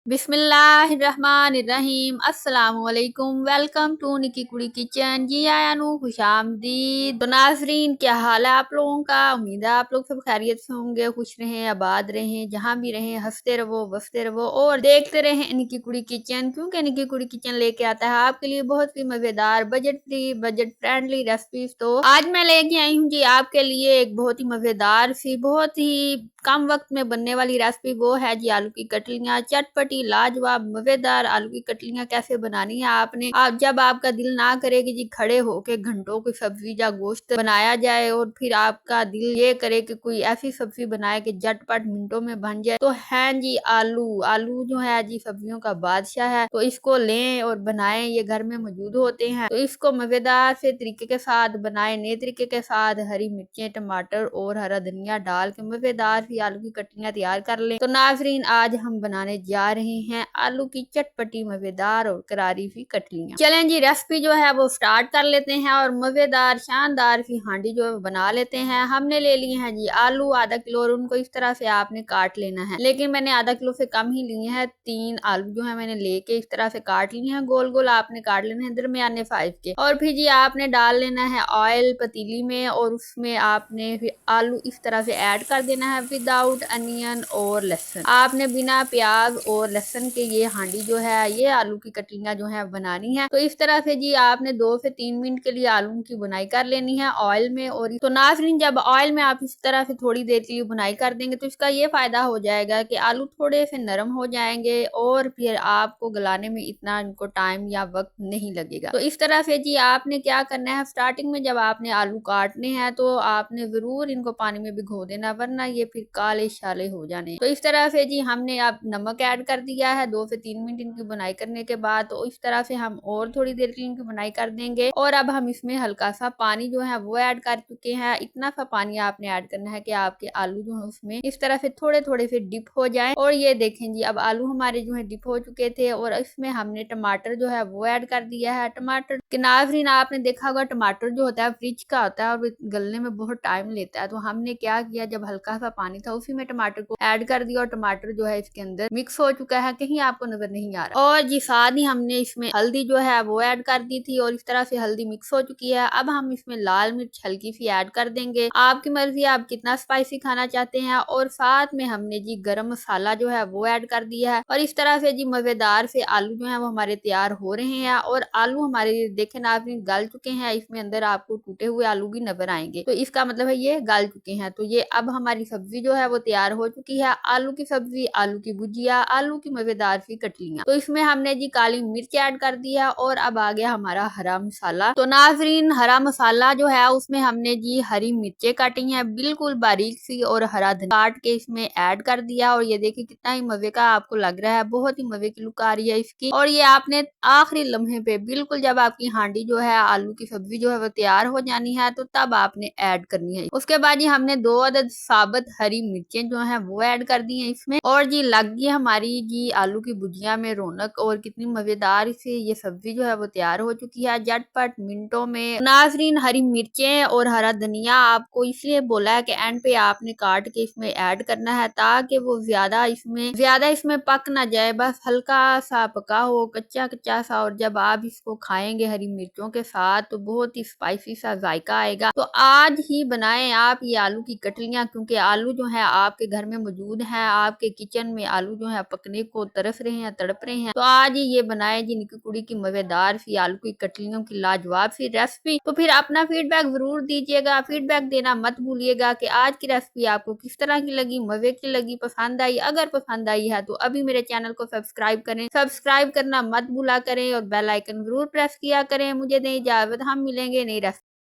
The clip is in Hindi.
बिस्मिल्लाहिर्रहमानिर्रहीम अस्सलामुअलैकुम। वेलकम टू निकी कुड़ी किचन। जी आया नु खुशामदीद। तो नाजरीन, क्या हाल है आप लोगों का? उम्मीद है आप लोग सब खैरियत से होंगे, खुश रहें, आबाद रहें, जहाँ भी रहें हंसते रहो बसते रहो और देखते रहें निकी कुड़ी किचन, क्योंकि निकी कुड़ी किचन लेके आता है आपके लिए बहुत ही मजेदार budget free budget friendly recipes. तो आज मैं लेके आई हूँ जी आपके लिए एक बहुत ही मजेदार सी, बहुत ही कम वक्त में बनने वाली रेसिपी। वो है जी आलू की कटलियाँ। चटपटी लाजवाब मजेदार आलू की कटलियाँ कैसे बनानी है आपने, आप जब आपका दिल ना करे कि जी खड़े होके घंटों की सब्जी या गोश्त बनाया जाए और फिर आपका दिल ये करे कि कोई ऐसी सब्जी बनाए कि झटपट मिनटों में बन जाए, तो है जी आलू। आलू जो है जी सब्जियों का बादशाह है, तो इसको लें और बनाएं, ये घर में मौजूद होते हैं। तो इसको मजेदार से तरीके के साथ बनाएं, नए तरीके के साथ हरी मिर्चें, टमाटर और हरा धनिया डाल के मजेदार सी आलू की कटलियां तैयार कर लें। तो नाजरीन, आज हम बनाने जा रहे हैं आलू की चटपटी मजेदार और करारी सी कटलियां। चलें जी, रेसिपी जो है वो स्टार्ट कर लेते हैं और मजेदार शानदार सी हांडी जो है बना लेते हैं। हमने ले लिए हैं जी आलू आधा किलो और उनको इस तरह से आपने काट लेना है, लेकिन मैंने आधा किलो से कम ही लिए हैं। 3 आलू जो है मैंने लेके इस तरह से काट लिए हैं, गोल गोल आपने काट लेने हैं दरमियाने साइज के। और फिर जी आपने डाल लेना है ऑयल पतीली में और उसमें आपने फिर आलू इस तरह से ऐड कर देना है विदाउट अनियन और लहसुन। आपने बिना प्याज और लहसुन के ये हांडी जो है ये आलू की कटलियां जो है बनानी है। तो इस तरह से जी आपने 2 से 3 मिनट के लिए आलू की बुनाई कर लेनी है ऑयल में। और तो नाज़रीन, जब ऑयल में आप इस तरह से थोड़ी देर के लिए बुनाई कर देंगे तो इसका ये फायदा हो जाएगा कि आलू थोड़े से नरम हो जाएंगे और फिर आपको गलाने में इतना इनको टाइम या वक्त नहीं लगेगा। तो इस तरह से जी आपने क्या करना है, स्टार्टिंग में जब आपने आलू काटने हैं तो आपने जरूर इनको पानी में भिगो देना, वरना ये फिर काले शाले हो जाने। तो इस तरह से जी हमने अब नमक ऐड कर दिया है 2 से 3 मिनट इनकी बुनाई करने के बाद। तो इस तरह से हम और थोड़ी देर के लिए इनकी बुनाई कर देंगे और अब हम इसमें हल्का सा पानी जो है वो ऐड कर चुके हैं। इतना सा पानी आपने ऐड करना है कि आपके आलू जो है उसमें इस तरह से थोड़े थोड़े से डिप हो जाए। और ये देखें जी अब आलू हमारे जो है डिप हो चुके थे और इसमें हमने टमाटर जो है वो ऐड कर दिया है। टमाटर के नाज़रीन, आपने देखा होगा टमाटर जो होता है फ्रिज का होता है और गलने में बहुत टाइम लेता है। तो हमने क्या किया, जब हल्का सा पानी था उसी में टमाटर को ऐड कर दिया और टमाटर जो है इसके अंदर मिक्स हो चुका है, कहीं आपको नजर नहीं आ रहा। और जी साथ ही हमने इसमें हल्दी जो है वो ऐड कर दी थी और इस तरह से हल्दी मिक्स हो चुकी है। अब हम इसमें लाल मिर्च हल्की सी ऐड कर देंगे, आपकी मर्जी आप कितना स्पाइसी खाना चाहते हैं। और साथ में हमने जी गरम मसाला जो है वो ऐड कर दिया है। और इस तरह से जी मजेदार से आलू जो है वो हमारे तैयार हो रहे हैं और आलू हमारे देखे ना आपने गल चुके हैं। इसमें अंदर आपको टूटे हुए आलू भी नजर आएंगे, तो इसका मतलब है ये गल चुके हैं। तो ये अब हमारी सब्जी जो है वो तैयार हो चुकी है, आलू की सब्जी, आलू की भुजिया, आलू की मजेदार सी कटलियां। तो इसमें हमने जी काली मिर्च ऐड कर दिया और अब आ गया हमारा हरा मसाला। तो नाजरीन, हरा मसाला जो है उसमें हमने जी हरी मिर्चें काटी हैं बिल्कुल बारीक सी और हरा धनिया काट के इसमें ऐड कर दिया। और ये देखिए कितना ही मजे का आपको लग रहा है, बहुत ही मजे की लुक आ रही है इसकी। और ये आपने आखिरी लम्हे पे बिल्कुल जब आपकी हांडी जो है आलू की सब्जी जो है वो तैयार हो जानी है तो तब आपने ऐड करनी है। उसके बाद जी हमने 2 अदद साबुत हरी मिर्चें जो है वो ऐड कर दी है इसमें। और जी लग गई हमारी जी आलू की भुजिया में रौनक और कितनी मजेदार से ये सब्जी जो है वो तैयार हो चुकी है झटपट मिनटों में। नाजरीन, हरी मिर्चें और हरा धनिया आपको इसलिए बोला है कि एंड पे आपने काट के इसमें ऐड करना है ताकि वो ज्यादा इसमें पक ना जाए, बस हल्का सा पका हो, कच्चा कच्चा सा। और जब आप इसको खाएंगे हरी मिर्चों के साथ तो बहुत ही स्पाइसी सा जायका आएगा। तो आज ही बनाएं आप ये आलू की कटलियां, क्योंकि आलू जो है आपके घर में मौजूद है, आपके किचन में आलू जो है पकने को तरस रहे हैं, तड़प रहे हैं। तो आज ही ये बनाएं जी निकी कुड़ी की मजेदार सी आलू की कटलियों की लाजवाब सी रेसिपी। तो फिर अपना फीडबैक जरूर दीजिएगा, फीडबैक देना मत भूलिएगा कि आज की रेसिपी आपको किस तरह की लगी, मजे की लगी, पसंद आई। अगर पसंद आई है तो अभी मेरे चैनल को सब्सक्राइब करें, सब्सक्राइब करना मत भूला करें और बेल आइकन जरूर प्रेस किया करें। मुझे दें इजाजत, हम मिलेंगे नई रेसिपी।